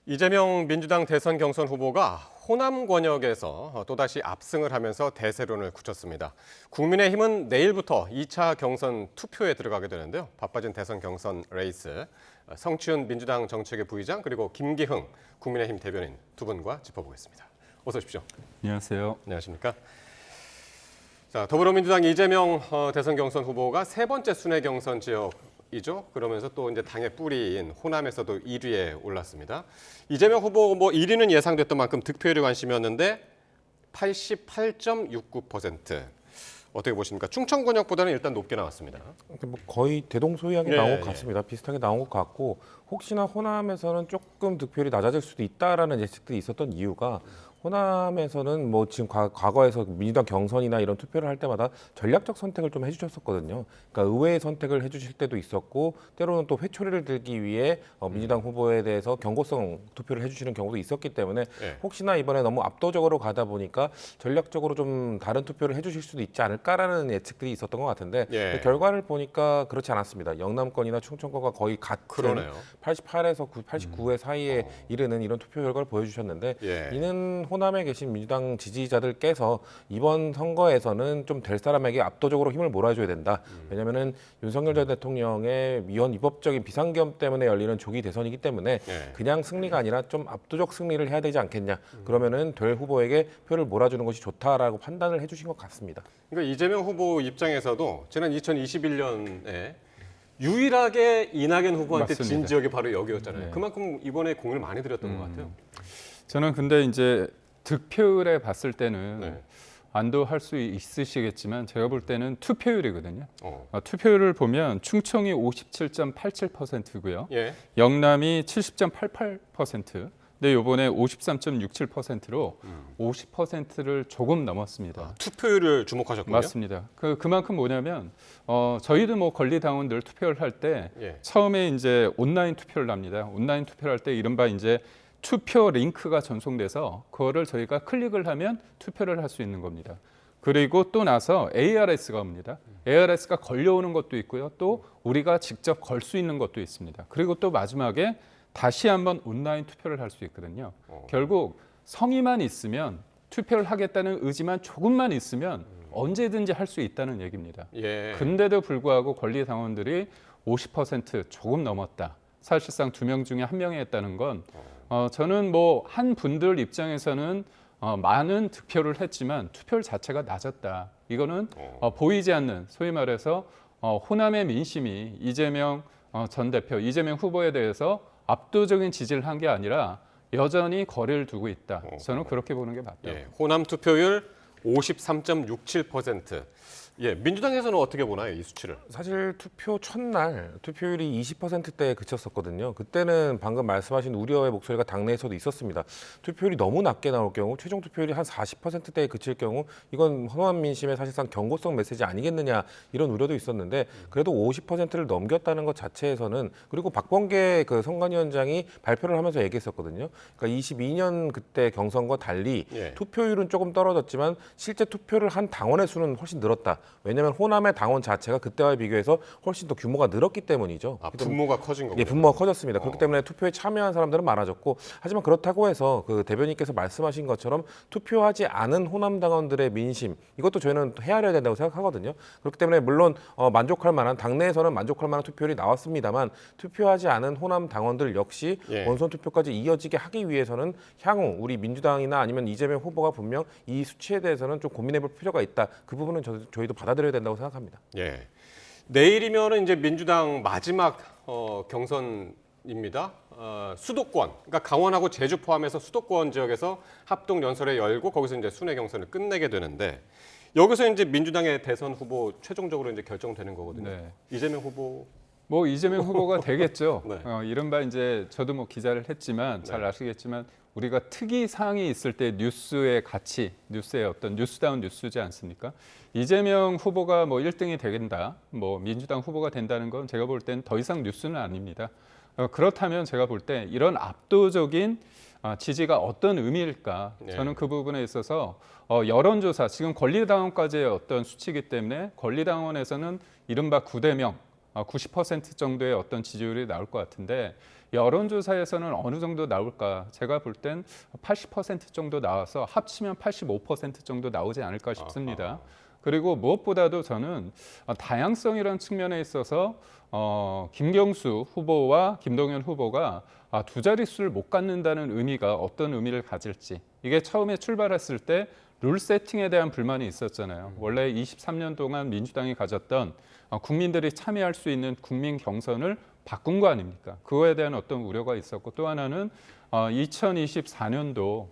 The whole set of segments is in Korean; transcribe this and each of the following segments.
이재명 민주당 대선 경선 후보가 호남 권역에서 또다시 압승을 하면서 대세론을 굳혔습니다. 국민의힘은 내일부터 2차 경선 투표에 들어가게 되는데요. 바빠진 대선 경선 레이스, 성취훈 민주당 정책위 부의장 그리고 김기흥 국민의힘 대변인 두 분과 짚어보겠습니다. 어서 오십시오. 안녕하세요. 안녕하십니까? 자, 더불어민주당 이재명 대선 경선 후보가 세 번째 순회 경선 지역이죠. 그러면서 또 이제 당의 뿌리인 호남에서도 1위에 올랐습니다. 이재명 후보 1위는 예상됐던 만큼 득표율이 관심이었는데 88.69%. 어떻게 보십니까? 충청 권역보다는 일단 높게 나왔습니다. 거의 대동소이하게 네, 나온 것 같습니다. 비슷하게 나온 것 같고 혹시나 호남에서는 조금 득표율이 낮아질 수도 있다라는 예측들이 있었던 이유가 호남에서는 지금 과거에서 민주당 경선이나 이런 투표를 할 때마다 전략적 선택을 좀 해주셨었거든요. 그러니까 의외의 선택을 해주실 때도 있었고 때로는 또 회초리를 들기 위해 민주당 후보에 대해서 경고성 투표를 해주시는 경우도 있었기 때문에 혹시나 이번에 너무 압도적으로 가다 보니까 전략적으로 좀 다른 투표를 해주실 수도 있지 않을까라는 예측들이 있었던 것 같은데 결과를 보니까 그렇지 않았습니다. 영남권이나 충청권과 거의 같은 그러네요. 88에서 89의 사이에 이르는 이런 투표 결과를 보여주셨는데 이는 호남에 계신 민주당 지지자들께서 이번 선거에서는 좀 될 사람에게 압도적으로 힘을 몰아줘야 된다. 왜냐하면은 윤석열 전 대통령의 이번 위법적인 비상계엄 때문에 열리는 조기 대선이기 때문에 그냥 승리가 아니라 좀 압도적 승리를 해야 되지 않겠냐. 그러면은 될 후보에게 표를 몰아주는 것이 좋다라고 판단을 해주신 것 같습니다. 그러니까 이재명 후보 입장에서도 지난 2021년에 유일하게 이낙연 후보한테 맞습니다. 진 지역이 바로 여기였잖아요. 그만큼 이번에 공을 많이 들였던 것 같아요. 저는 근데 이제 득표율에 봤을 때는 안도할 수 있으시겠지만 제가 볼 때는 투표율이거든요. 투표율을 보면 충청이 57.87%고요. 영남이 70.88%. 근데 이번에 53.67%로 50%를 조금 넘었습니다. 투표율을 주목하셨군요. 맞습니다. 그만큼 뭐냐면 저희도 권리당원들 투표를 할 때 처음에 이제 온라인 투표를 합니다. 온라인 투표를 할 때 이른바 이제 투표 링크가 전송돼서 그거를 저희가 클릭을 하면 투표를 할 수 있는 겁니다. 그리고 또 나서 ARS가 옵니다. ARS가 걸려오는 것도 있고요. 또 우리가 직접 걸 수 있는 것도 있습니다. 그리고 또 마지막에 다시 한번 온라인 투표를 할 수 있거든요. 결국 성의만 있으면 투표를 하겠다는 의지만 조금만 있으면 언제든지 할 수 있다는 얘기입니다. 근데도 불구하고 권리당원들이 50% 조금 넘었다. 사실상 2명 중에 1명이 했다는 건 저는 한 분들 입장에서는 많은 득표를 했지만 투표율 자체가 낮았다. 이거는 보이지 않는 소위 말해서 호남의 민심이 이재명 전 대표, 이재명 후보에 대해서 압도적인 지지를 한 게 아니라 여전히 거리를 두고 있다. 저는 그렇게 보는 게 맞다. 호남 투표율 53.67%. 민주당에서는 어떻게 보나요, 이 수치를? 사실 투표 첫날 투표율이 20%대에 그쳤었거든요. 그때는 방금 말씀하신 우려의 목소리가 당내에서도 있었습니다. 투표율이 너무 낮게 나올 경우, 최종 투표율이 한 40%대에 그칠 경우 이건 호남 민심의 사실상 경고성 메시지 아니겠느냐 이런 우려도 있었는데 그래도 50%를 넘겼다는 것 자체에서는 그리고 박범계 선관위원장이 발표를 하면서 얘기했었거든요. 그러니까 22년 그때 경선과 달리 투표율은 조금 떨어졌지만 실제 투표를 한 당원의 수는 훨씬 늘었다. 왜냐하면 호남의 당원 자체가 그때와 비교해서 훨씬 더 규모가 늘었기 때문이죠. 분모가 커진 거군요. 분모가 커졌습니다. 그렇기 때문에 투표에 참여한 사람들은 많아졌고 하지만 그렇다고 해서 대변인께서 말씀하신 것처럼 투표하지 않은 호남 당원들의 민심 이것도 저희는 헤아려야 된다고 생각하거든요. 그렇기 때문에 물론 만족할 만한 당내에서는 만족할 만한 투표율이 나왔습니다만 투표하지 않은 호남 당원들 역시 원선 투표까지 이어지게 하기 위해서는 향후 우리 민주당이나 아니면 이재명 후보가 분명 이 수치에 대해서는 좀 고민해볼 필요가 있다. 그 부분은 저희도 받아들여야 된다고 생각합니다. 내일이면은 이제 민주당 마지막 경선입니다. 수도권, 그러니까 강원하고 제주 포함해서 수도권 지역에서 합동 연설회 열고 거기서 이제 순회 경선을 끝내게 되는데 여기서 이제 민주당의 대선 후보 최종적으로 이제 결정되는 거거든요. 이재명 후보. 이재명 후보가 되겠죠. 이른바 이제 저도 기자를 했지만 잘 아시겠지만 우리가 특이 사항이 있을 때 뉴스의 가치, 뉴스의 어떤 뉴스다운 뉴스지 않습니까? 이재명 후보가 1등이 되겠다, 민주당 후보가 된다는 건 제가 볼 땐 더 이상 뉴스는 아닙니다. 그렇다면 제가 볼 때 이런 압도적인 지지가 어떤 의미일까? 저는 그 부분에 있어서 여론조사, 지금 권리당원까지의 어떤 수치이기 때문에 권리당원에서는 이른바 9대 명, 90% 정도의 어떤 지지율이 나올 것 같은데 여론조사에서는 어느 정도 나올까? 제가 볼 땐 80% 정도 나와서 합치면 85% 정도 나오지 않을까 싶습니다. 그리고 무엇보다도 저는 다양성이라는 측면에 있어서 김경수 후보와 김동연 후보가 두 자릿수를 못 갖는다는 의미가 어떤 의미를 가질지, 이게 처음에 출발했을 때 룰 세팅에 대한 불만이 있었잖아요. 원래 23년 동안 민주당이 가졌던 국민들이 참여할 수 있는 국민 경선을 바꾼 거 아닙니까? 그거에 대한 어떤 우려가 있었고, 또 하나는 2024년도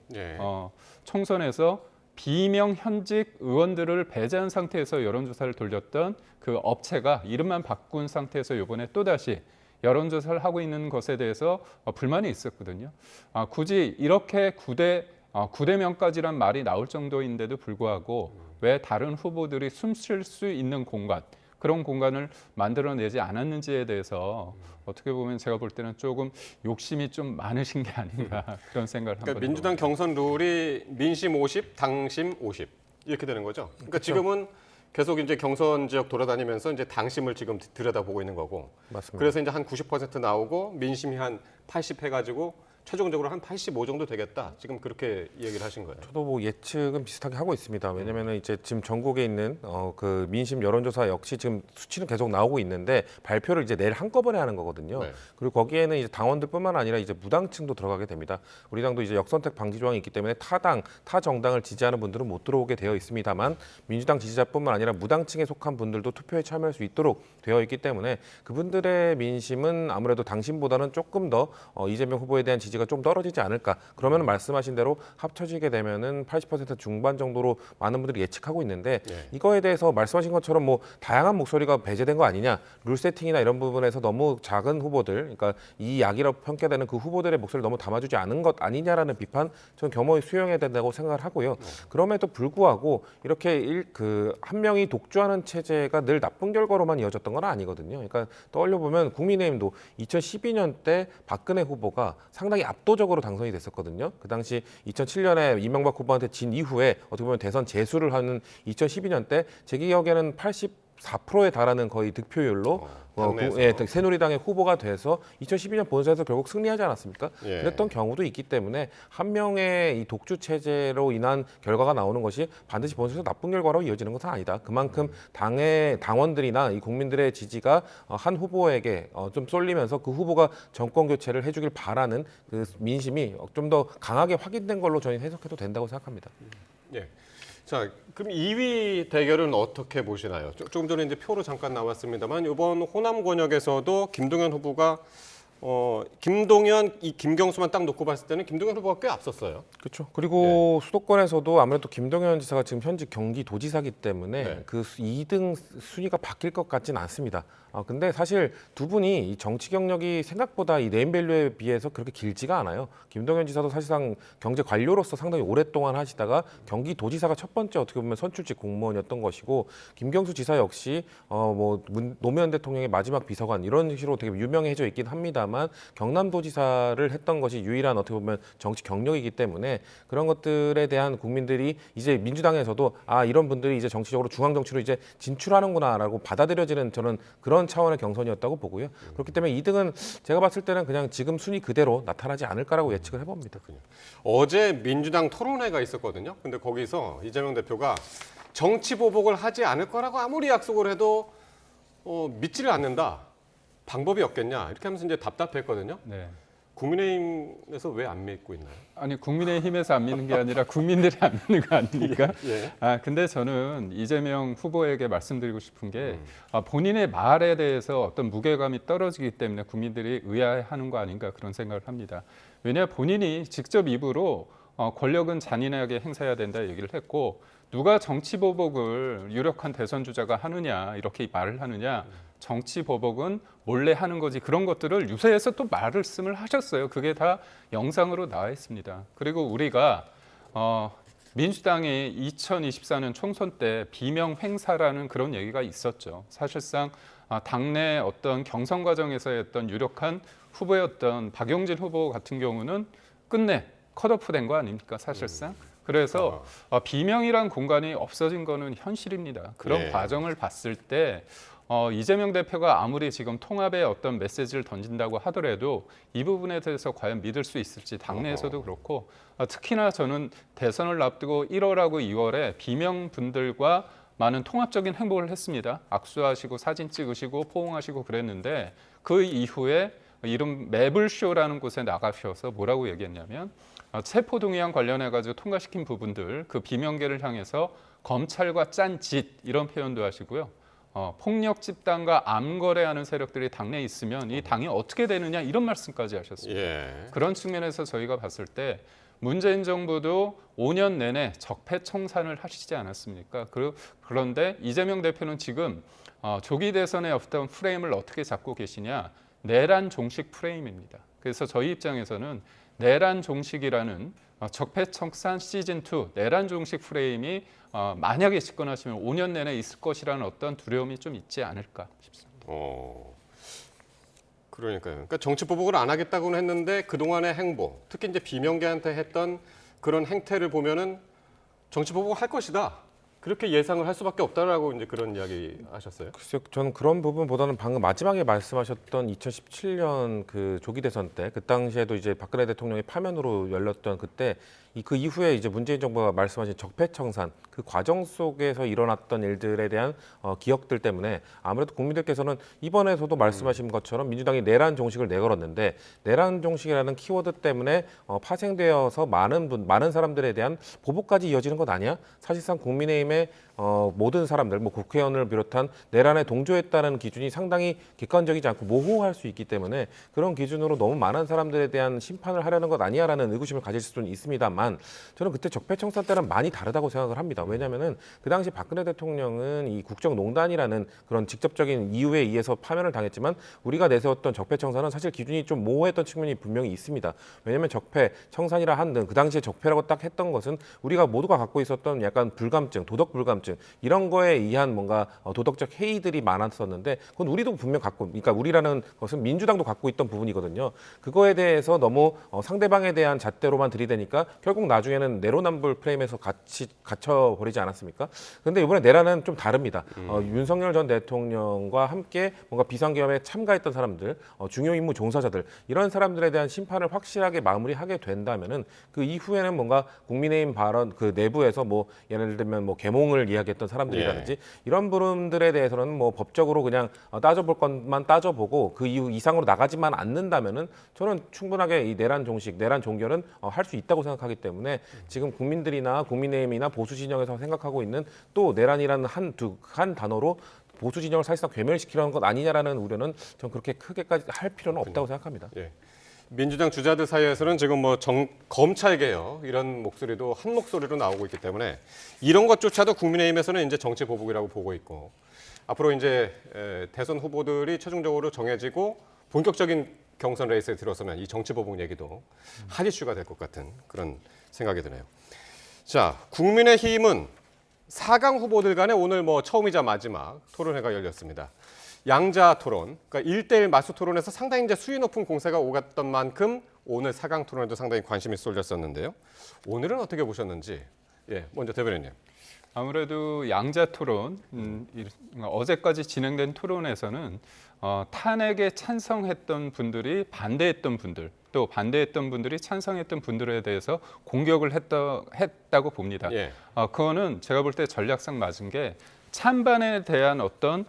총선에서 비명 현직 의원들을 배제한 상태에서 여론조사를 돌렸던 그 업체가 이름만 바꾼 상태에서 이번에 또다시 여론조사를 하고 있는 것에 대해서 불만이 있었거든요. 굳이 이렇게 9대명까지란 말이 나올 정도인데도 불구하고 왜 다른 후보들이 숨쉴 수 있는 공간, 그런 공간을 만들어내지 않았는지에 대해서 어떻게 보면 제가 볼 때는 조금 욕심이 좀 많으신 게 아닌가 그런 생각을 한번 그러니까 민주당 경선 룰이 민심 50, 당심 50 이렇게 되는 거죠. 그러니까 지금은 계속 이제 경선 지역 돌아다니면서 이제 당심을 지금 들여다보고 있는 거고. 맞습니다. 그래서 이제 한 90% 나오고 민심이 한 80 해가지고 최종적으로 한 85 정도 되겠다. 지금 그렇게 얘기를 하신 거예요. 저도 뭐 예측은 비슷하게 하고 있습니다. 왜냐면은 이제 지금 전국에 있는 그 민심 여론조사 역시 지금 수치는 계속 나오고 있는데 발표를 이제 내일 한꺼번에 하는 거거든요. 네. 그리고 거기에는 이제 당원들뿐만 아니라 이제 무당층도 들어가게 됩니다. 우리 당도 이제 역선택 방지 조항이 있기 때문에 타 정당을 지지하는 분들은 못 들어오게 되어 있습니다만 민주당 지지자뿐만 아니라 무당층에 속한 분들도 투표에 참여할 수 있도록 되어 있기 때문에 그분들의 민심은 아무래도 당심보다는 조금 더 이재명 후보에 대한 지지가 좀 떨어지지 않을까. 그러면 말씀하신 대로 합쳐지게 되면은 80% 중반 정도로 많은 분들이 예측하고 있는데 이거에 대해서 말씀하신 것처럼 뭐 다양한 목소리가 배제된 거 아니냐. 룰 세팅이나 이런 부분에서 너무 작은 후보들, 그러니까 이 약이라고 평가되는 그 후보들의 목소리를 너무 담아주지 않은 것 아니냐라는 비판 저는 겸허히 수용해야 된다고 생각을 하고요. 그럼에도 불구하고 이렇게 한 명이 독주하는 체제가 늘 나쁜 결과로만 이어졌던 건 아니거든요. 그러니까 떠올려 보면 국민의힘도 2012년 때 박근혜 후보가 상당히 압도적으로 당선이 됐었거든요. 그 당시 2007년에 이명박 후보한테 진 이후에 어떻게 보면 대선 재수를 하는 2012년 때 제 기억에는 84%에 달하는 거의 득표율로 새누리당의 후보가 돼서 2012년 본선에서 결국 승리하지 않았습니까? 그랬던 경우도 있기 때문에 한 명의 이 독주 체제로 인한 결과가 나오는 것이 반드시 본선에서 나쁜 결과로 이어지는 것은 아니다. 그만큼 당의 당원들이나 이 국민들의 지지가 한 후보에게 좀 쏠리면서 그 후보가 정권 교체를 해주길 바라는 그 민심이 좀 더 강하게 확인된 걸로 저희는 해석해도 된다고 생각합니다. 예. 자, 그럼 2위 대결은 어떻게 보시나요? 조금 전에 이제 표로 잠깐 나왔습니다만 이번 호남 권역에서도 김동연 후보가 김경수만 딱 놓고 봤을 때는 김동연 후보가 꽤 앞섰어요. 그렇죠. 그리고 수도권에서도 아무래도 김동연 지사가 지금 현직 경기도지사기 때문에 그 2등 순위가 바뀔 것 같지는 않습니다. 근데 사실 두 분이 이 정치 경력이 생각보다 이 네임밸류에 비해서 그렇게 길지가 않아요. 김동연 지사도 사실상 경제 관료로서 상당히 오랫동안 하시다가 경기도지사가 첫 번째 어떻게 보면 선출직 공무원이었던 것이고 김경수 지사 역시 노무현 대통령의 마지막 비서관 이런 식으로 되게 유명해져 있긴 합니다만 경남도지사를 했던 것이 유일한 어떻게 보면 정치 경력이기 때문에 그런 것들에 대한 국민들이 이제 민주당에서도 이런 분들이 이제 정치적으로 중앙 정치로 이제 진출하는구나라고 받아들여지는 저는 그런 차원의 경선이었다고 보고요. 그렇기 때문에 2등은 제가 봤을 때는 그냥 지금 순위 그대로 나타나지 않을까라고 예측을 해봅니다. 어제 민주당 토론회가 있었거든요. 근데 거기서 이재명 대표가 정치 보복을 하지 않을 거라고 아무리 약속을 해도 믿지를 않는다. 방법이 없겠냐 이렇게 하면서 이제 답답했거든요. 네. 국민의힘에서 왜 안 믿고 있나요? 아니 국민의힘에서 안 믿는 게 아니라 국민들이 안 믿는 거 아닙니까? 예. 근데 저는 이재명 후보에게 말씀드리고 싶은 게 본인의 말에 대해서 어떤 무게감이 떨어지기 때문에 국민들이 의아해하는 거 아닌가 그런 생각을 합니다. 왜냐 본인이 직접 입으로 권력은 잔인하게 행사해야 된다 얘기를 했고 누가 정치 보복을 유력한 대선 주자가 하느냐 이렇게 말을 하느냐 정치 보복은 몰래 하는 거지 그런 것들을 유세에서 또 말씀을 하셨어요. 그게 다 영상으로 나와 있습니다. 그리고 우리가 민주당이 2024년 총선 때 비명 행사라는 그런 얘기가 있었죠. 사실상 당내 어떤 경선 과정에서의 어떤 유력한 후보였던 박용진 후보 같은 경우는 끝내 컷오프된 거 아닙니까 사실상. 그래서 비명이란 공간이 없어진 거는 현실입니다. 그런 과정을 봤을 때 이재명 대표가 아무리 지금 통합의 어떤 메시지를 던진다고 하더라도 이 부분에 대해서 과연 믿을 수 있을지 당내에서도 그렇고 특히나 저는 대선을 앞두고 1월하고 2월에 비명분들과 많은 통합적인 행보를 했습니다. 악수하시고 사진 찍으시고 포옹하시고 그랬는데 그 이후에 이름 매블쇼라는 곳에 나가셔서 뭐라고 얘기했냐면 체포동의안 관련해가지고 통과시킨 부분들 그 비명계를 향해서 검찰과 짠 짓 이런 표현도 하시고요. 폭력 집단과 암거래하는 세력들이 당내에 있으면 이 당이 어떻게 되느냐 이런 말씀까지 하셨습니다. 예. 그런 측면에서 저희가 봤을 때 문재인 정부도 5년 내내 적폐청산을 하시지 않았습니까? 그런데 이재명 대표는 지금 조기 대선의 어떤 프레임을 어떻게 잡고 계시냐? 내란 종식 프레임입니다. 그래서 저희 입장에서는 내란 종식이라는 적폐청산 시즌2 내란 종식 프레임이 만약에 집권하시면 5년 내내 있을 것이라는 어떤 두려움이 좀 있지 않을까 싶습니다. 그러니까요. 그러니까 정치 보복을 안 하겠다고는 했는데 그동안의 행보, 특히 이제 비명계한테 했던 그런 행태를 보면은 정치 보복을 할 것이다. 그렇게 예상을 할 수밖에 없다라고 이제 그런 이야기 하셨어요. 글쎄요, 저는 그런 부분보다는 방금 마지막에 말씀하셨던 2017년 그 조기 대선 때, 그 당시에도 이제 박근혜 대통령이 파면으로 열렸던 그때 그 이후에 이제 문재인 정부가 말씀하신 적폐청산 그 과정 속에서 일어났던 일들에 대한 기억들 때문에 아무래도 국민들께서는 이번에서도 말씀하신 것처럼 민주당이 내란 종식을 내걸었는데 내란 종식이라는 키워드 때문에 파생되어서 많은 사람들에 대한 보복까지 이어지는 것 아니야? 사실상 국민의힘의 모든 사람들, 뭐 국회의원을 비롯한 내란에 동조했다는 기준이 상당히 객관적이지 않고 모호할 수 있기 때문에 그런 기준으로 너무 많은 사람들에 대한 심판을 하려는 것 아니야라는 의구심을 가질 수는 있습니다만 저는 그때 적폐청산 때는 많이 다르다고 생각을 합니다. 왜냐하면은 그 당시 박근혜 대통령은 이 국정농단이라는 그런 직접적인 이유에 의해서 파면을 당했지만 우리가 내세웠던 적폐청산은 사실 기준이 좀 모호했던 측면이 분명히 있습니다. 왜냐하면 적폐청산이라 한든 그 당시에 적폐라고 딱 했던 것은 우리가 모두가 갖고 있었던 약간 불감증, 도덕 불감증 이런 거에 의한 뭔가 도덕적 해이들이 많았었는데 그건 우리도 분명 갖고, 그러니까 우리라는 것은 민주당도 갖고 있던 부분이거든요. 그거에 대해서 너무 상대방에 대한 잣대로만 들이대니까 결국 나중에는 내로남불 프레임에서 갇혀버리지 않았습니까? 그런데 이번에 내란은 좀 다릅니다. 윤석열 전 대통령과 함께 뭔가 비상계엄에 참가했던 사람들, 중요 임무 종사자들 이런 사람들에 대한 심판을 확실하게 마무리하게 된다면은 그 이후에는 뭔가 국민의힘 발언 그 내부에서 뭐 예를 들면 뭐 계몽을 이야기했던 사람들이라든지 이런 부분들에 대해서는 뭐 법적으로 그냥 따져볼 것만 따져보고 그 이후 이상으로 나가지만 않는다면은 저는 충분하게 이 내란 종식, 내란 종결은 할 수 있다고 생각하기 때문에 지금 국민들이나 국민의힘이나 보수 진영에서 생각하고 있는 또 내란이라는 한 단어로 보수 진영을 사실상 괴멸시키려는 것 아니냐라는 우려는 전 그렇게 크게까지 할 필요는 없다고 생각합니다. 예. 민주당 주자들 사이에서는 지금 뭐 검찰 개혁 이런 목소리도 한 목소리로 나오고 있기 때문에 이런 것조차도 국민의힘에서는 이제 정치 보복이라고 보고 있고 앞으로 이제 대선 후보들이 최종적으로 정해지고 본격적인 경선 레이스에 들어서면 이 정치 보복 얘기도 한 이슈가 될 것 같은 그런 생각이 드네요. 자, 국민의힘은 4강 후보들 간에 오늘 뭐 처음이자 마지막 토론회가 열렸습니다. 양자 토론, 그러니까 1대1 맞수 토론에서 상당히 이제 수위 높은 공세가 오갔던 만큼 오늘 4강 토론에도 상당히 관심이 쏠렸었는데요. 오늘은 어떻게 보셨는지, 먼저 대변인님. 아무래도 양자 토론, 어제까지 진행된 토론에서는 탄핵에 찬성했던 분들이 반대했던 분들, 또 반대했던 분들이 찬성했던 분들에 대해서 공격을 했다고 봅니다. 그거는 제가 볼 때 전략상 맞은 게 찬반에 대한 어떤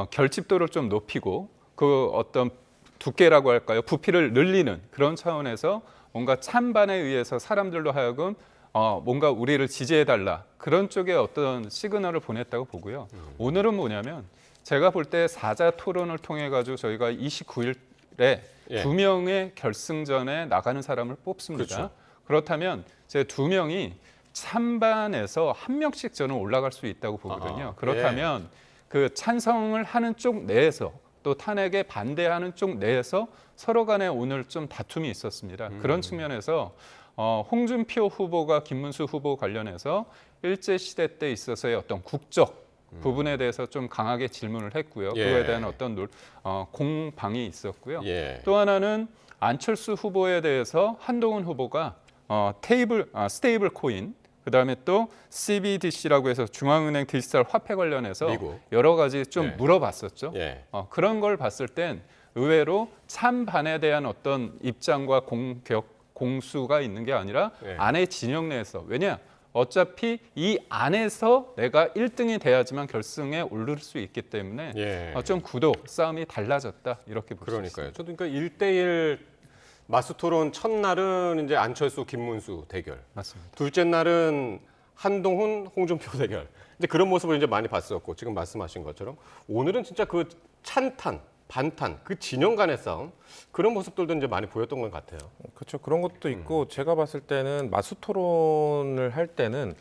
결집도를 좀 높이고 그 어떤 두께라고 할까요? 부피를 늘리는 그런 차원에서 뭔가 찬반에 의해서 사람들로 하여금 뭔가 우리를 지지해달라 그런 쪽에 어떤 시그널을 보냈다고 보고요. 오늘은 뭐냐면 제가 볼 때 사자 토론을 통해 가지고 저희가 29일에 2명의 결승전에 나가는 사람을 뽑습니다. 그렇죠. 그렇다면 제 2명이 찬반에서 1명씩 저는 올라갈 수 있다고 보거든요. 그렇다면 그 찬성을 하는 쪽 내에서 또 탄핵에 반대하는 쪽 내에서 서로 간에 오늘 좀 다툼이 있었습니다. 그런 측면에서 홍준표 후보가 김문수 후보 관련해서 일제시대 때 있어서의 어떤 국적 부분에 대해서 좀 강하게 질문을 했고요. 그거에 대한 어떤 공방이 있었고요. 또 하나는 안철수 후보에 대해서 한동훈 후보가 스테이블 코인 그다음에 또 CBDC라고 해서 중앙은행 디지털 화폐 관련해서 미국. 여러 가지 좀 예. 물어봤었죠. 예. 그런 걸 봤을 땐 의외로 찬반에 대한 어떤 입장과 공격, 공수가 있는 게 아니라 예. 안에 진영 내에서 왜냐? 어차피 이 안에서 내가 1등이 돼야지만 결승에 오를 수 있기 때문에 예. 좀 구도 싸움이 달라졌다 이렇게 볼 수 있습니다. 그러니까요. 저도 그러니까 1대1 마스토론 첫날은 이제 안철수, 김문수 대결. 맞습니다. 둘째 날은 한동훈, 홍준표 대결. 이제 그런 모습을 이제 많이 봤었고 지금 말씀하신 것처럼 오늘은 진짜 그 찬탄, 반탄, 그 진영 간의 싸움 그런 모습들도 이제 많이 보였던 것 같아요. 그렇죠. 그런 것도 있고 제가 봤을 때는 마수 토론을 할 때는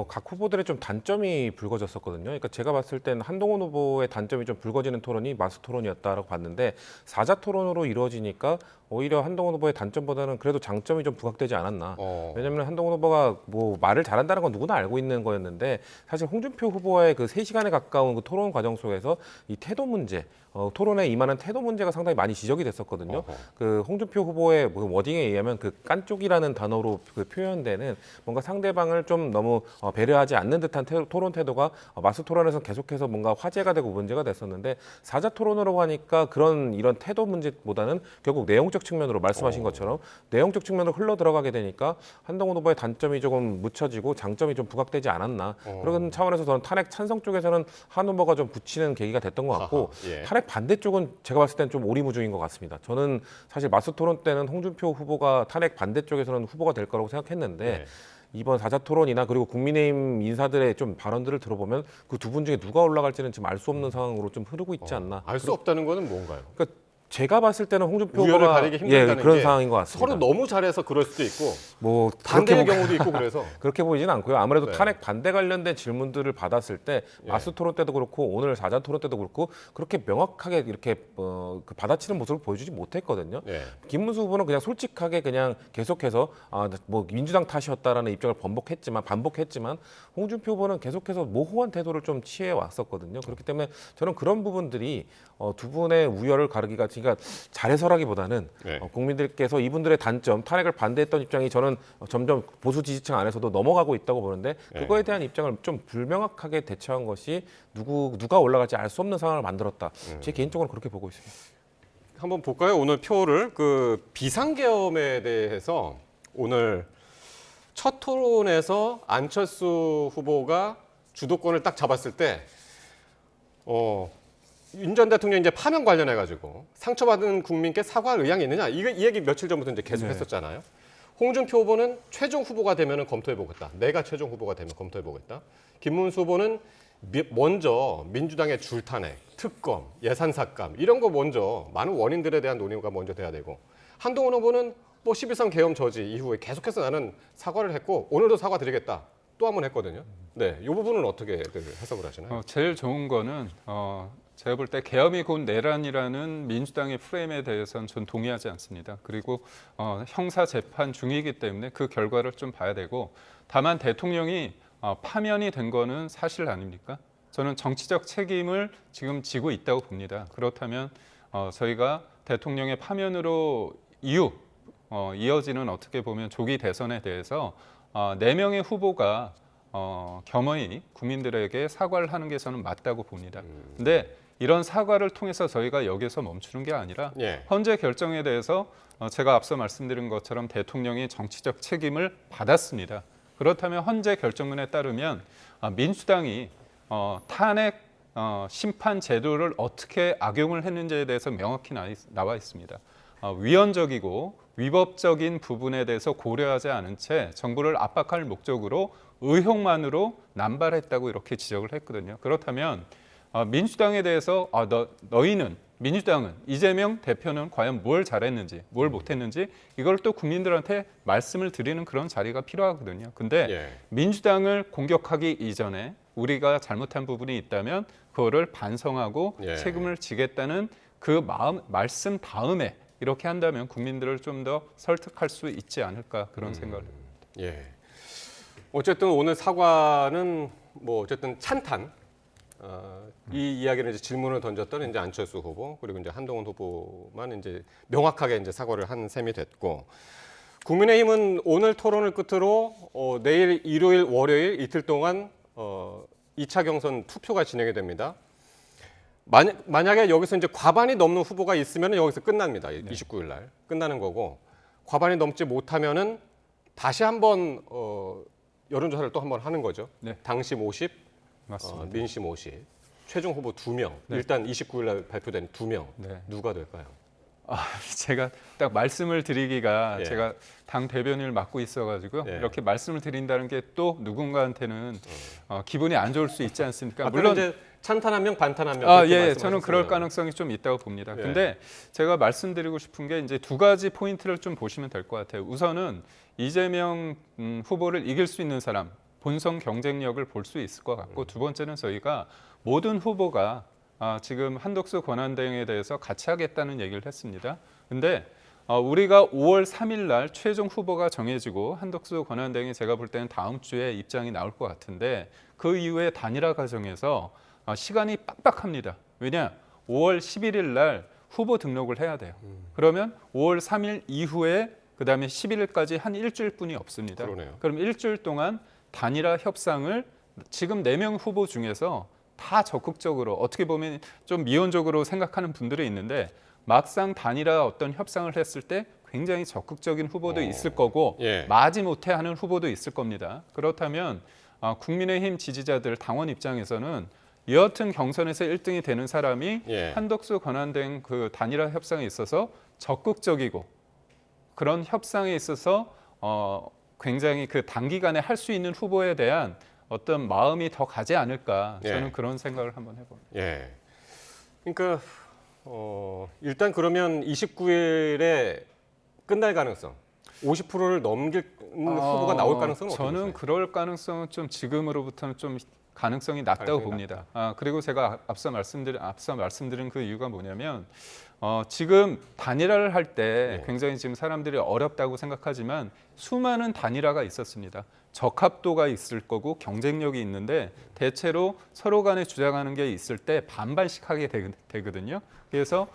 각 후보들의 좀 단점이 불거졌었거든요. 그러니까 제가 봤을 때는 한동훈 후보의 단점이 좀 불거지는 토론이 마수 토론이었다라고 봤는데 사자 토론으로 이루어지니까 오히려 한동훈 후보의 단점보다는 그래도 장점이 좀 부각되지 않았나. 왜냐하면 한동훈 후보가 뭐 말을 잘한다는 건 누구나 알고 있는 거였는데 사실 홍준표 후보와의 그 3시간에 가까운 그 토론 과정 속에서 이 태도 문제, 토론에 임하는 태도 문제가 상당히 많이 지적이 됐었거든요. 그 홍준표 후보의 뭐 워딩에 의하면 그 깐쪽이라는 단어로 그 표현되는 뭔가 상대방을 좀 너무 배려하지 않는 듯한 토론 태도가 마스 토론에서 계속해서 뭔가 화제가 되고 문제가 됐었는데 사자 토론으로 하니까 이런 태도 문제보다는 결국 내용적 측면으로 말씀하신 것처럼 내용적 측면으로 흘러 들어가게 되니까 한동훈 후보의 단점이 조금 묻혀지고 장점이 좀 부각되지 않았나. 그런 차원에서 저는 탄핵 찬성 쪽에서는 한 후보가 좀 붙이는 계기가 됐던 것 같고 예. 탄핵 반대 쪽은 제가 봤을 때는 좀 오리무중인 것 같습니다. 저는 사실 마스 토론 때는 홍준표 후보가 탄핵 반대 쪽에서는 후보가 될 거라고 생각했는데 네. 이번 사자 토론이나 그리고 국민의힘 인사들의 좀 발언들을 들어보면 그 두 분 중에 누가 올라갈지는 지금 알 수 없는 상황으로 좀 흐르고 있지 않나. 알 수 없다는 거는 뭔가요? 그러니까 제가 봤을 때는 홍준표 우열을 후보가 가리기 힘들다는 그런 게 상황인 것 같습니다. 서로 너무 잘해서 그럴 수도 있고 뭐 반대의 그렇게 경우도 있고 그래서 그렇게 보이지는 않고요. 아무래도 네. 탄핵 반대 관련된 질문들을 받았을 때 예. 마스 토론 때도 그렇고 오늘 사자 토론 때도 그렇고 그렇게 명확하게 이렇게 그 받아치는 모습을 보여주지 못했거든요. 예. 김문수 후보는 그냥 솔직하게 그냥 계속해서 뭐 민주당 탓이었다라는 입장을 반복했지만 홍준표 후보는 계속해서 모호한 태도를 좀 취해 왔었거든요. 그렇기 때문에 저는 그런 부분들이 두 분의 우열을 가르기가 그러니까 잘해서라기보다는 네. 국민들께서 이분들의 단점 탄핵을 반대했던 입장이 저는 점점 보수 지지층 안에서도 넘어가고 있다고 보는데 그거에 대한 입장을 좀 불명확하게 대처한 것이 누가 올라갈지 알 수 없는 상황을 만들었다. 제 개인적으로 그렇게 보고 있습니다. 한번 볼까요? 오늘 표를 그 비상계엄에 대해서 오늘 첫 토론에서 안철수 후보가 주도권을 딱 잡았을 때 윤 전 대통령 이제 파면 관련해 가지고 상처받은 국민께 사과할 의향이 있느냐 이 얘기 며칠 전부터 이제 계속 했었잖아요. 홍준표 후보는 최종 후보가 되면 검토해 보겠다. 내가 최종 후보가 되면 검토해 보겠다. 김문수 후보는 먼저 민주당의 줄탄핵, 특검, 예산 삭감 이런 거 먼저 많은 원인들에 대한 논의가 먼저 돼야 되고 한동훈 후보는 뭐 12.3 계엄 저지 이후에 계속해서 나는 사과를 했고 오늘도 사과드리겠다. 또 한 번 했거든요. 네, 이 부분은 어떻게 해석을 하시나요? 제일 좋은 거는 제가 볼 때 계엄이 곧 내란이라는 민주당의 프레임에 대해서는 전 동의하지 않습니다. 그리고 형사 재판 중이기 때문에 그 결과를 좀 봐야 되고 다만 대통령이 파면이 된 거는 사실 아닙니까? 저는 정치적 책임을 지금 지고 있다고 봅니다. 그렇다면 저희가 대통령의 파면으로 이어지는 어떻게 보면 조기 대선에 대해서 4명의 후보가 겸허히 국민들에게 사과를 하는 게 저는 맞다고 봅니다. 근데 이런 사과를 통해서 저희가 여기서 멈추는 게 아니라 예. 헌재 결정에 대해서 제가 앞서 말씀드린 것처럼 대통령이 정치적 책임을 받았습니다. 그렇다면 헌재 결정문에 따르면 민주당이 탄핵 심판 제도를 어떻게 악용을 했는지에 대해서 명확히 나와 있습니다. 위헌적이고 위법적인 부분에 대해서 고려하지 않은 채 정부를 압박할 목적으로 의혹만으로 남발했다고 이렇게 지적을 했거든요. 그렇다면 민주당에 대해서 민주당은 이재명 대표는 과연 뭘 잘했는지 뭘 못했는지 이걸 또 국민들한테 말씀을 드리는 그런 자리가 필요하거든요. 근데 예. 민주당을 공격하기 이전에 우리가 잘못한 부분이 있다면 그거를 반성하고 예. 책임을 지겠다는 그 말씀 다음에 이렇게 한다면 국민들을 좀 더 설득할 수 있지 않을까 그런 생각을 합니다. 예. 어쨌든 오늘 사과는 뭐 어쨌든 찬탄. 이 이야기를 이제 질문을 던졌던 이제 안철수 후보 그리고 이제 한동훈 후보만 이제 명확하게 이제 사과를 한 셈이 됐고 국민의힘은 오늘 토론을 끝으로 내일 일요일, 월요일 이틀 동안 2차 경선 투표가 진행이 됩니다. 만약에 여기서 이제 과반이 넘는 후보가 있으면 여기서 끝납니다. 29일 날 끝나는 거고 과반이 넘지 못하면은 다시 한번 여론조사를 또 한번 하는 거죠. 네. 당심 50, 맞습니다. 민심 50, 최종 후보 2명. 네. 일단 29일 날 발표된 2명. 네. 누가 될까요? 제가 딱 말씀을 드리기가 예. 제가 당 대변인을 맡고 있어가지고요. 예. 이렇게 말씀을 드린다는 게 또 누군가한테는 기분이 안 좋을 수 있지 않습니까? 물론 이제 찬탄 한 명, 반탄 한 명. 아, 그렇게 예, 말씀하셨습니다. 저는 그럴 가능성이 좀 있다고 봅니다. 예. 근데 제가 말씀드리고 싶은 게 이제 두 가지 포인트를 좀 보시면 될 것 같아요. 우선은 이재명 후보를 이길 수 있는 사람, 본선 경쟁력을 볼 수 있을 것 같고 두 번째는 저희가 모든 후보가 지금 한덕수 권한대행에 대해서 같이 하겠다는 얘기를 했습니다. 근데 우리가 5월 3일 날 최종 후보가 정해지고 한덕수 권한대행이 제가 볼 때는 다음 주에 입장이 나올 것 같은데 그 이후에 단일화 과정에서 시간이 빡빡합니다. 왜냐? 5월 11일 날 후보 등록을 해야 돼요. 그러면 5월 3일 이후에 그다음에 11일까지 한 일주일뿐이 없습니다. 그러네요. 그럼 일주일 동안 단일화 협상을 지금 4명 후보 중에서 다 적극적으로 어떻게 보면 좀 미온적으로 생각하는 분들이 있는데 막상 단일화 어떤 협상을 했을 때 굉장히 적극적인 후보도 있을 거고 예. 마지못해 하는 후보도 있을 겁니다. 그렇다면 국민의힘 지지자들 당원 입장에서는 여하튼 경선에서 1등이 되는 사람이 예. 한덕수 권한대행 그 단일화 협상에 있어서 적극적이고 그런 협상에 있어서 굉장히 그 단기간에 할 수 있는 후보에 대한 어떤 마음이 더 가지 않을까 저는 예. 그런 생각을 한번 해봅니다. 예. 그러니까 일단 그러면 29일에 끝날 가능성, 50%를 넘길 후보가 나올 가능성은 어떻게 저는 보세요? 그럴 가능성은 좀 지금으로부터는 좀 가능성이 낮다고 가능성이 봅니다. 그리고 제가 앞서 말씀드린 그 이유가 뭐냐면 지금 단일화를 할 때 예. 굉장히 지금 사람들이 어렵다고 생각하지만 수많은 단일화가 있었습니다. 적합도가 있을 거고 경쟁력이 있는데 대체로 서로 간에 주장하는 게 있을 때 반반씩 하게 되거든요. 그래서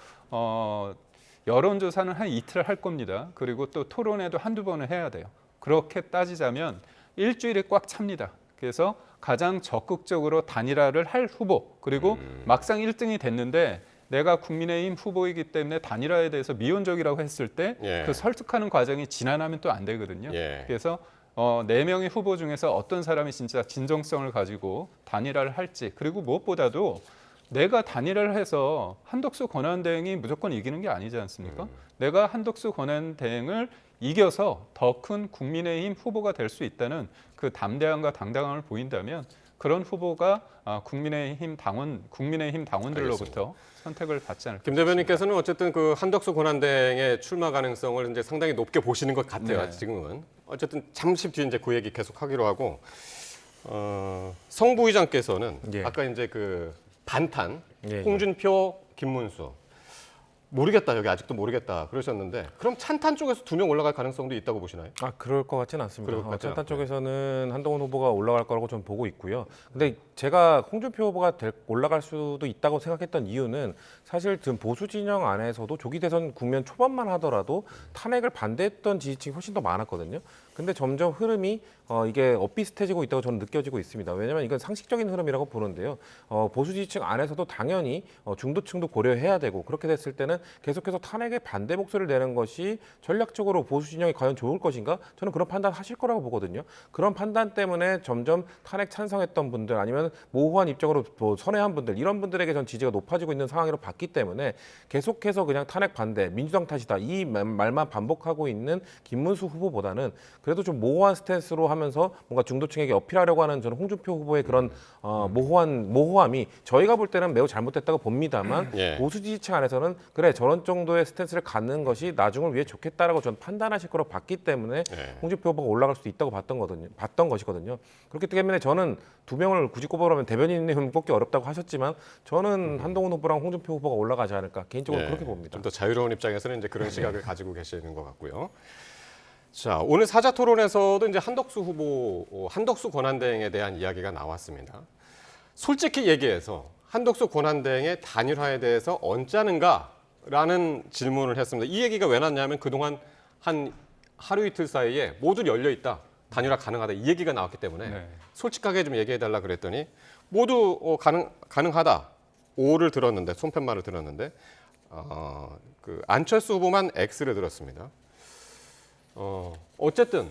여론조사는 한 이틀 할 겁니다. 그리고 또 토론회도 한두 번을 해야 돼요. 그렇게 따지자면 일주일에 꽉 찹니다. 그래서 가장 적극적으로 단일화를 할 후보 그리고 막상 1등이 됐는데 내가 국민의힘 후보이기 때문에 단일화에 대해서 미온적이라고 했을 때 예. 그 설득하는 과정이 지난하면 또 안 되거든요. 예. 그래서 4명의 후보 중에서 어떤 사람이 진짜 진정성을 가지고 단일화를 할지 그리고 무엇보다도 내가 단일화를 해서 한덕수 권한대행이 무조건 이기는 게 아니지 않습니까? 내가 한덕수 권한대행을 이겨서 더 큰 국민의힘 후보가 될 수 있다는 그 담대함과 당당함을 보인다면 그런 후보가 국민의힘 당원들로부터 선택을 받지 않을까. 김 대변인께서는 어쨌든 그 한덕수 권한대행의 출마 가능성을 이제 상당히 높게 보시는 것 같아요. 네. 지금은 어쨌든 잠시 뒤에 이제 그 얘기 계속 하기로 하고 성 부의장께서는 예. 아까 이제 그 반탄 예, 예. 홍준표, 김문수 모르겠다 여기 아직도 모르겠다 그러셨는데 그럼 찬탄 쪽에서 2명 올라갈 가능성도 있다고 보시나요? 그럴 것 같지는 않습니다. 그럴 것 같지는 찬탄 않고요. 쪽에서는 한동훈 후보가 올라갈 거라고 저는 보고 있고요. 근데 제가 홍준표 후보가 올라갈 수도 있다고 생각했던 이유는 사실 지금 보수 진영 안에서도 조기 대선 국면 초반만 하더라도 탄핵을 반대했던 지지층이 훨씬 더 많았거든요. 근데 점점 흐름이 이게 엇비슷해지고 있다고 저는 느껴지고 있습니다. 왜냐하면 이건 상식적인 흐름이라고 보는데요. 보수 지지층 안에서도 당연히 중도층도 고려해야 되고 그렇게 됐을 때는 계속해서 탄핵에 반대 목소리를 내는 것이 전략적으로 보수 진영이 과연 좋을 것인가? 저는 그런 판단 하실 거라고 보거든요. 그런 판단 때문에 점점 탄핵 찬성했던 분들 아니면 모호한 입장으로 선회한 분들 이런 분들에게 전 지지가 높아지고 있는 상황으로 봤기 때문에 계속해서 그냥 탄핵 반대 민주당 탓이다 이 말만 반복하고 있는 김문수 후보보다는 그래도 좀 모호한 스탠스로 하면서 뭔가 중도층에게 어필하려고 하는 저는 홍준표 후보의 그런 모호함이 저희가 볼 때는 매우 잘못됐다고 봅니다만 예. 보수 지지층 안에서는 그래 저런 정도의 스탠스를 갖는 것이 나중을 위해 좋겠다라고 저는 판단하실 거라고 봤기 때문에 예. 홍준표 후보가 올라갈 수도 있다고 봤던 것이거든요. 그렇기 때문에 저는 2명을 굳이 꼽으라면 대변인님은 뽑기 어렵다고 하셨지만 저는 한동훈 후보랑 홍준표 후보가 올라가지 않을까 개인적으로 예. 그렇게 봅니다. 좀 더 자유로운 입장에서는 이제 그런 시각을 가지고 계시는 것 같고요. 자, 오늘 사자 토론에서도 이제 한덕수 후보, 한덕수 권한대행에 대한 이야기가 나왔습니다. 솔직히 얘기해서 한덕수 권한대행의 단일화에 대해서 언짢은가라는 질문을 했습니다. 이 얘기가 왜 났냐면 그동안 한 하루 이틀 사이에 모두 열려 있다. 단일화 가능하다. 이 얘기가 나왔기 때문에 네. 솔직하게 좀 얘기해 달라 그랬더니 모두 가능하다. O를 들었는데 손팻말을 들었는데 그 안철수 후보만 X를 들었습니다. 어쨌든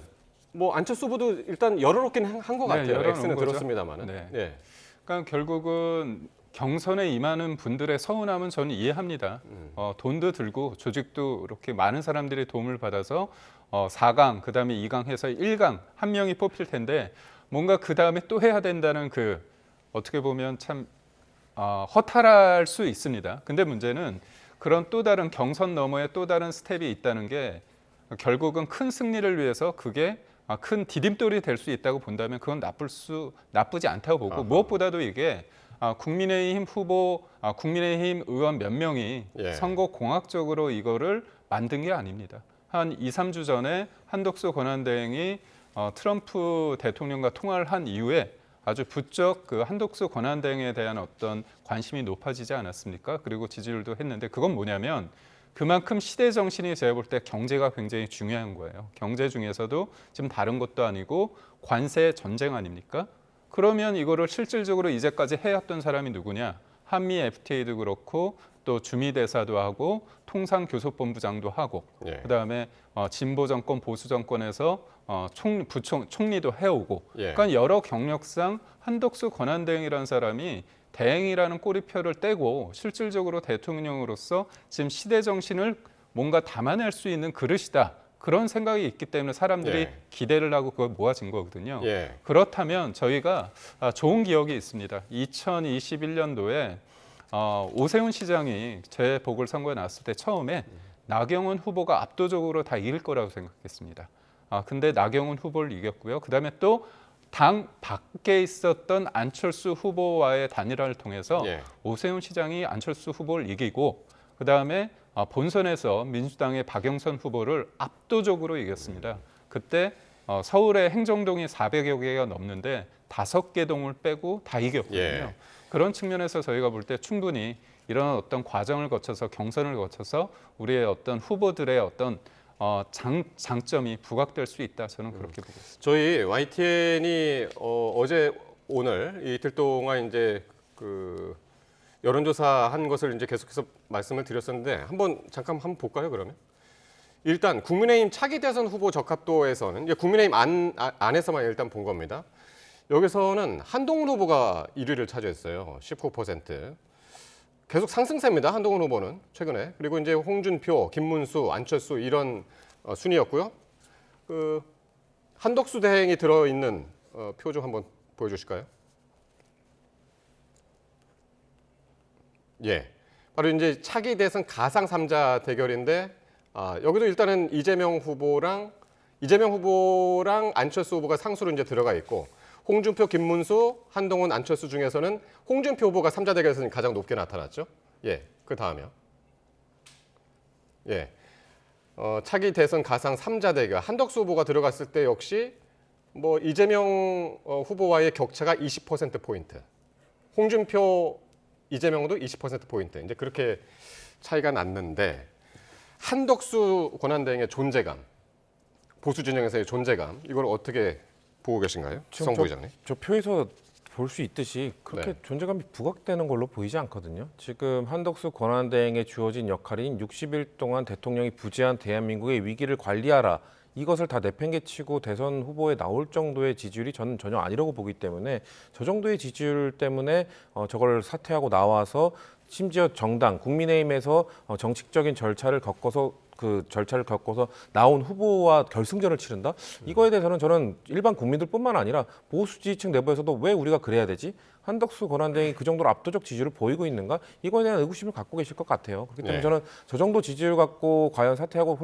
뭐 안철수 후보도 일단 열어놓긴 한 것 네, 같아요. 열어놓은 X는 거죠. 들었습니다만은. 네. 예. 그러니까 결국은 경선에 임하는 분들의 서운함은 저는 이해합니다. 돈도 들고 조직도 이렇게 많은 사람들의 도움을 받아서 4강, 그다음에 2강 해서 1강 한 명이 뽑힐 텐데 뭔가 그다음에 또 해야 된다는 그 어떻게 보면 참 허탈할 수 있습니다. 근데 문제는 그런 또 다른 경선 너머에 또 다른 스텝이 있다는 게 결국은 큰 승리를 위해서 그게 큰 디딤돌이 될 수 있다고 본다면 그건 나쁘지 않다고 보고 무엇보다도 이게 국민의힘 후보, 국민의힘 의원 몇 명이 예. 선거 공학적으로 이거를 만든 게 아닙니다. 한 2, 3주 전에 한덕수 권한대행이 트럼프 대통령과 통화를 한 이후에 아주 부쩍 그 한덕수 권한대행에 대한 어떤 관심이 높아지지 않았습니까? 그리고 지지율도 했는데 그건 뭐냐면 그만큼 시대 정신이 제가 볼 때 경제가 굉장히 중요한 거예요. 경제 중에서도 지금 다른 것도 아니고 관세 전쟁 아닙니까? 그러면 이거를 실질적으로 이제까지 해왔던 사람이 누구냐? 한미 FTA도 그렇고 또 주미대사도 하고 통상교섭본부장도 하고 예. 그다음에 진보 정권 보수 정권에서 총리도 해오고 예. 그러니까 여러 경력상 한덕수 권한대행이라는 사람이 대행이라는 꼬리표를 떼고 실질적으로 대통령으로서 지금 시대 정신을 뭔가 담아낼 수 있는 그릇이다. 그런 생각이 있기 때문에 사람들이 예. 기대를 하고 그걸 모아진 거거든요. 예. 그렇다면 저희가 좋은 기억이 있습니다. 2021년도에 오세훈 시장이 재보궐선거에 나왔을 때 처음에 나경원 후보가 압도적으로 다 이길 거라고 생각했습니다. 근데 나경원 후보를 이겼고요. 그다음에 또 당 밖에 있었던 안철수 후보와의 단일화를 통해서 예. 오세훈 시장이 안철수 후보를 이기고 그다음에 본선에서 민주당의 박영선 후보를 압도적으로 이겼습니다. 그때 서울의 행정동이 400여 개가 넘는데 5개 동을 빼고 다 이겼거든요. 예. 그런 측면에서 저희가 볼 때 충분히 이런 어떤 과정을 거쳐서 경선을 거쳐서 우리의 어떤 후보들의 어떤 장점이 부각될 수 있다. 저는 그렇게 보고 있습니다. 저희 YTN이 어제 오늘 이틀 동안 이제 그 여론조사 한 것을 이제 계속해서 말씀을 드렸었는데 잠깐 한번 볼까요? 그러면 일단 국민의힘 차기 대선 후보 적합도에서는 이제 국민의힘 안에서만 일단 본 겁니다. 여기서는 한동훈 후보가 1위를 차지했어요. 19%. 계속 상승세입니다. 한동훈 후보는 최근에. 그리고 이제 홍준표, 김문수, 안철수 이런 순위였고요. 그 한덕수 대행이 들어있는 표 좀 한번 보여주실까요? 예, 바로 이제 차기 대선 가상 3자 대결인데 여기도 일단은 이재명 후보랑 안철수 후보가 상수로 이제 들어가 있고 홍준표, 김문수, 한동훈, 안철수 중에서는 홍준표 후보가 3자 대결에서는 가장 높게 나타났죠. 예, 그 다음이요. 예, 차기 대선 가상 3자 대결 한덕수 후보가 들어갔을 때 역시 뭐 이재명 후보와의 격차가 20% 포인트, 홍준표, 이재명도 20% 포인트. 이제 그렇게 차이가 났는데 한덕수 권한대행의 존재감, 보수 진영에서의 존재감 이걸 어떻게 보고 계신가요, 성 부회장님? 저 표에서 볼 수 있듯이 그렇게 네. 존재감이 부각되는 걸로 보이지 않거든요. 지금 한덕수 권한대행에 주어진 역할인 60일 동안 대통령이 부재한 대한민국의 위기를 관리하라. 이것을 다 내팽개치고 대선 후보에 나올 정도의 지지율이 저는 전혀 아니라고 보기 때문에 저 정도의 지지율 때문에 저걸 사퇴하고 나와서 심지어 정당 국민의힘에서 정치적인 절차를 겪어서 나온 후보와 결승전을 치른다? 이거에 대해서는 저는 일반 국민들뿐만 아니라 보수 지지층 내부에서도 왜 우리가 그래야 되지? 한덕수 권한대행이 그 정도로 압도적 지지율을 보이고 있는가? 이거에 대한 의구심을 갖고 계실 것 같아요. 그렇기 때문에 네. 저는 저 정도 지지율 갖고 과연 사퇴하고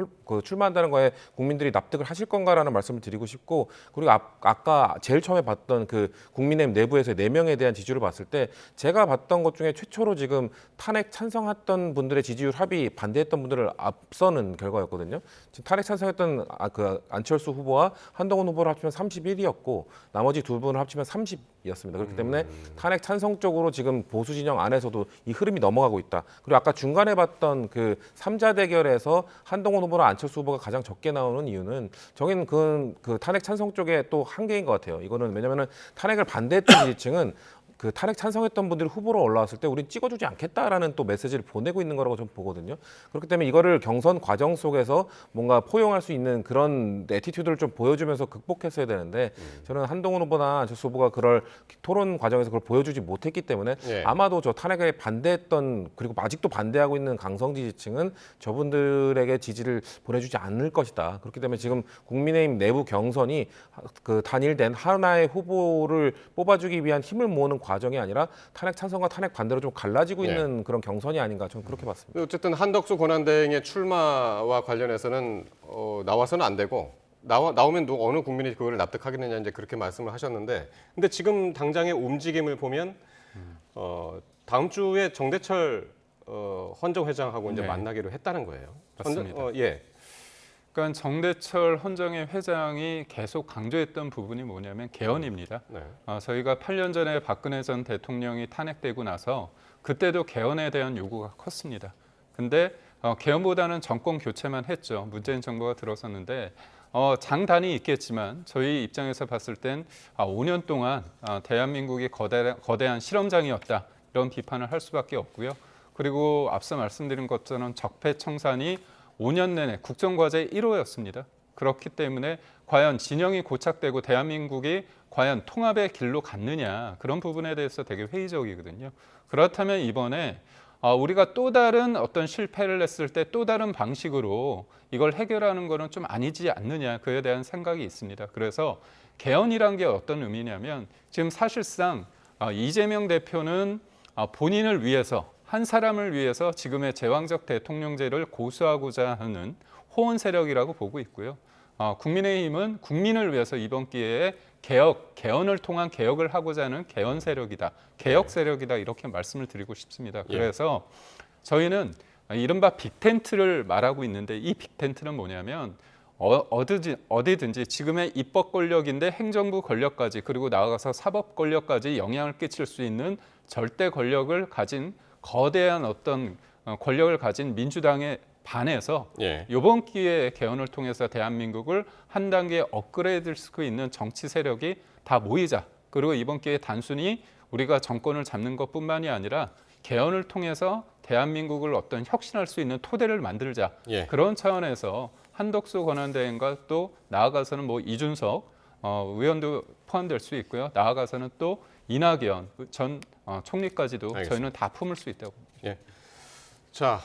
출마한다는 거에 국민들이 납득을 하실 건가라는 말씀을 드리고 싶고, 그리고 아까 제일 처음에 봤던 그 국민의힘 내부에서의 4명에 대한 지지율을 봤을 때 제가 봤던 것 중에 최초로 지금 탄핵 찬성했던 분들의 지지율 합이 반대했던 분들을 앞서는 나오는 결과였거든요. 지금 탄핵 찬성했던 그 안철수 후보와 한동훈 후보를 합치면 31이었고 나머지 두 분을 합치면 30이었습니다. 그렇기 때문에 탄핵 찬성 쪽으로 지금 보수 진영 안에서도 이 흐름이 넘어가고 있다. 그리고 아까 중간에 봤던 그 3자 대결에서 한동훈 후보랑 안철수 후보가 가장 적게 나오는 이유는 저기는 그 탄핵 찬성 쪽에 또 한계인 것 같아요. 이거는 왜냐면은 탄핵을 반대했던 지지층은 그 탄핵 찬성했던 분들이 후보로 올라왔을 때 우린 찍어주지 않겠다라는 또 메시지를 보내고 있는 거라고 저는 보거든요. 그렇기 때문에 이거를 경선 과정 속에서 뭔가 포용할 수 있는 그런 애티튜드를 좀 보여주면서 극복했어야 되는데 저는 한동훈 후보나 안철수 후보가 그럴 토론 과정에서 그걸 보여주지 못했기 때문에 예. 아마도 저 탄핵에 반대했던 그리고 아직도 반대하고 있는 강성 지지층은 저분들에게 지지를 보내주지 않을 것이다. 그렇기 때문에 지금 국민의힘 내부 경선이 그 단일된 하나의 후보를 뽑아주기 위한 힘을 모으는 과정이 아니라 탄핵 찬성과 탄핵 반대로 좀 갈라지고 있는 그런 경선이 아닌가 저는 그렇게 봤습니다. 어쨌든 한덕수 권한대행의 출마와 관련해서는 나와서는 안 되고 나오면 어느 국민이 그거를 납득하겠느냐 이제 그렇게 말씀을 하셨는데 근데 지금 당장의 움직임을 보면 다음 주에 정대철 헌정 회장하고 이제 네. 만나기로 했다는 거예요. 맞습니다. 예. 그러니까 정대철 헌정회 회장이 계속 강조했던 부분이 뭐냐면 개헌입니다. 네. 저희가 8년 전에 박근혜 전 대통령이 탄핵되고 나서 그때도 개헌에 대한 요구가 컸습니다. 근데 개헌보다는 정권 교체만 했죠. 문재인 정부가 들어섰는데 장단이 있겠지만 저희 입장에서 봤을 땐 5년 동안 대한민국이 거대한 실험장이었다. 이런 비판을 할 수밖에 없고요. 그리고 앞서 말씀드린 것처럼 적폐청산이 5년 내내 국정과제 1호였습니다. 그렇기 때문에 과연 진영이 고착되고 대한민국이 과연 통합의 길로 갔느냐 그런 부분에 대해서 되게 회의적이거든요. 그렇다면 이번에 우리가 또 다른 어떤 실패를 했을 때 또 다른 방식으로 이걸 해결하는 거는 좀 아니지 않느냐 그에 대한 생각이 있습니다. 그래서 개헌이란 게 어떤 의미냐면 지금 사실상 이재명 대표는 본인을 위해서 한 사람을 위해서 지금의 제왕적 대통령제를 고수하고자 하는 호언 세력이라고 보고 있고요. 국민의힘은 국민을 위해서 이번 기회에 개헌을 통한 개혁을 하고자 하는 개헌 세력이다. 개혁 세력이다. 이렇게 말씀을 드리고 싶습니다. 그래서 저희는 이른바 빅텐트를 말하고 있는데 이 빅텐트는 뭐냐면 어디든지 지금의 입법 권력인데 행정부 권력까지 그리고 나아가서 사법 권력까지 영향을 끼칠 수 있는 절대 권력을 가진 거대한 어떤 권력을 가진 민주당에 반해서 이번 기회에 개헌을 통해서 대한민국을 한 단계 업그레이드할 수 있는 정치 세력이 다 모이자. 그리고 이번 기회에 단순히 우리가 정권을 잡는 것뿐만이 아니라 개헌을 통해서 대한민국을 어떤 혁신할 수 있는 토대를 만들자. 그런 차원에서 한덕수 권한대행과 또 나아가서는 뭐 이준석 의원도 포함될 수 있고요. 나아가서는 또 이낙연 전 총리까지도 알겠습니다. 저희는 다 품을 수 있다고 봅니다. 자,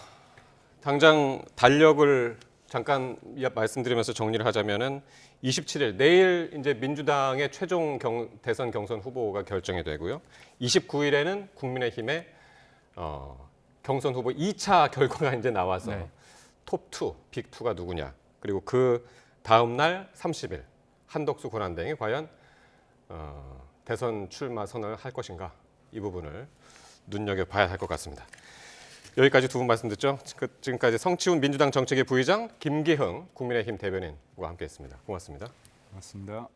당장 달력을 잠깐 말씀드리면서 정리를 하자면은 27일 내일 이제 민주당의 최종 대선 경선 후보가 결정이 되고요. 29일에는 국민의힘의 경선 후보 2차 결과가 이제 나와서 톱2, 빅2가 누구냐. 그리고 그 다음 날 30일 한덕수 권한대행이 과연 대선 출마 선언을 할 것인가. 이 부분을 눈여겨봐야 할 것 같습니다. 여기까지 두 분 말씀 듣죠. 지금까지 성치훈 민주당 정책위 부의장, 김기흥 국민의힘 대변인과 함께했습니다. 고맙습니다. 고맙습니다.